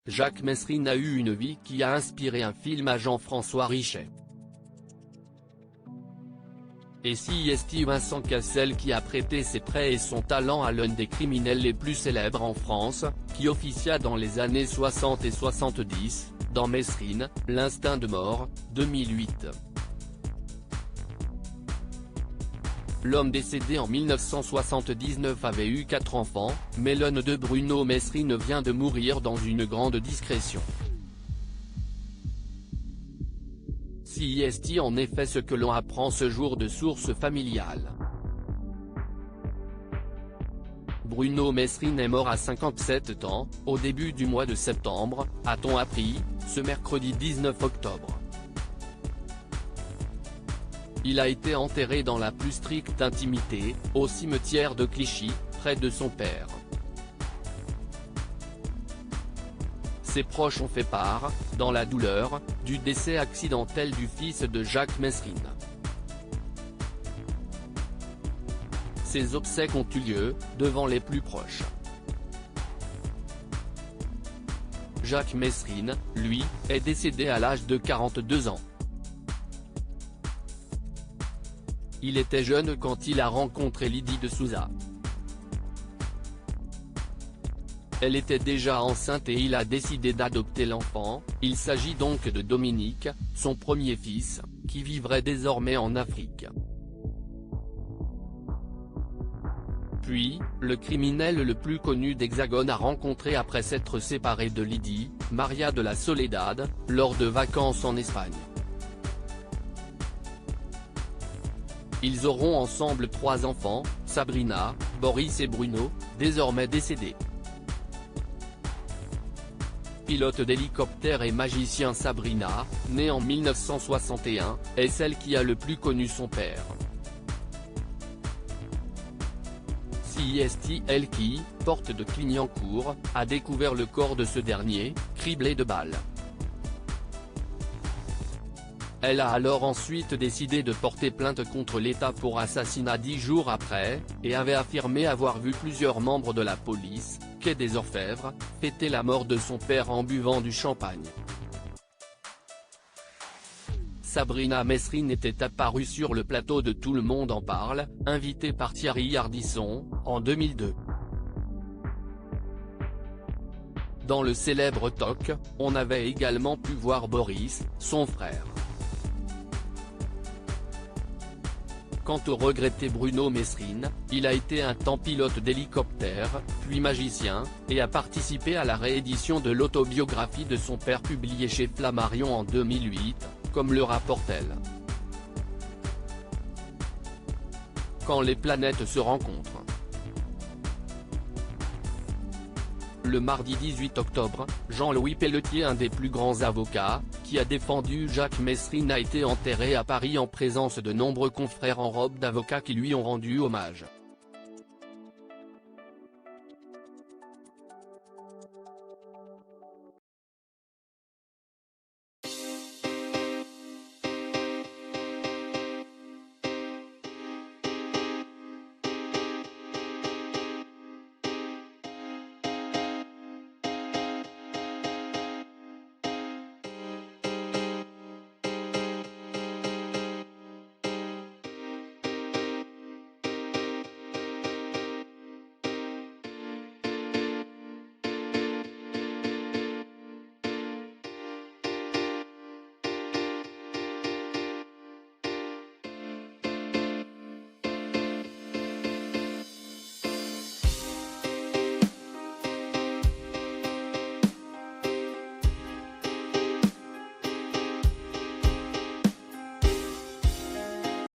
Jacques Messrine a eu une vie qui a inspiré un film à Jean-François Richet. Et si est Vincent Cassel qui a prêté ses prêts et son talent à l'un des criminels les plus célèbres en France, qui officia dans les années 60 et 70, dans Messrine, l'instinct de mort, 2008. L'homme décédé en 1979 avait eu 4 enfants, mais l'un de Bruno Messrine vient de mourir dans une grande discrétion. Si est en effet ce que l'on apprend ce jour de sources familiales. Bruno Messrine est mort à 57 ans, au début du mois de septembre, a-t-on appris, ce mercredi 19 octobre. Il a été enterré dans la plus stricte intimité, au cimetière de Clichy, près de son père. Ses proches ont fait part, dans la douleur, du décès accidentel du fils de Jacques Messrine. Ses obsèques ont eu lieu, devant les plus proches. Jacques Messrine, lui, est décédé à l'âge de 42 ans. Il était jeune quand il a rencontré Lydie de Souza. Elle était déjà enceinte et il a décidé d'adopter l'enfant. Il s'agit donc de Dominique, son premier fils, qui vivrait désormais en Afrique. Puis, le criminel le plus connu d'Hexagone a rencontré après s'être séparé de Lydie, Maria de la Soledad, lors de vacances en Espagne. Ils auront ensemble 3 enfants, Sabrina, Boris et Bruno, désormais décédés. Pilote d'hélicoptère et magicien, Sabrina, née en 1961, est celle qui a le plus connu son père. Si est elle qui, porte de Clignancourt, a découvert le corps de ce dernier, criblé de balles. Elle a alors ensuite décidé de porter plainte contre l'État pour assassinat 10 jours après, et avait affirmé avoir vu plusieurs membres de la police, quai des Orfèvres, fêter la mort de son père en buvant du champagne. Sabrina Messrine était apparue sur le plateau de Tout le monde en parle, invitée par Thierry Ardisson, en 2002. Dans le célèbre talk, on avait également pu voir Boris, son frère. Quant au regretté Bruno Messrine, il a été un temps pilote d'hélicoptère, puis magicien, et a participé à la réédition de l'autobiographie de son père publiée chez Flammarion en 2008, comme le rapporte-t-elle. Quand les planètes se rencontrent. Le mardi 18 octobre, Jean-Louis Pelletier, un des plus grands avocats, qui a défendu Jacques Messrine, a été enterré à Paris en présence de nombreux confrères en robe d'avocat qui lui ont rendu hommage.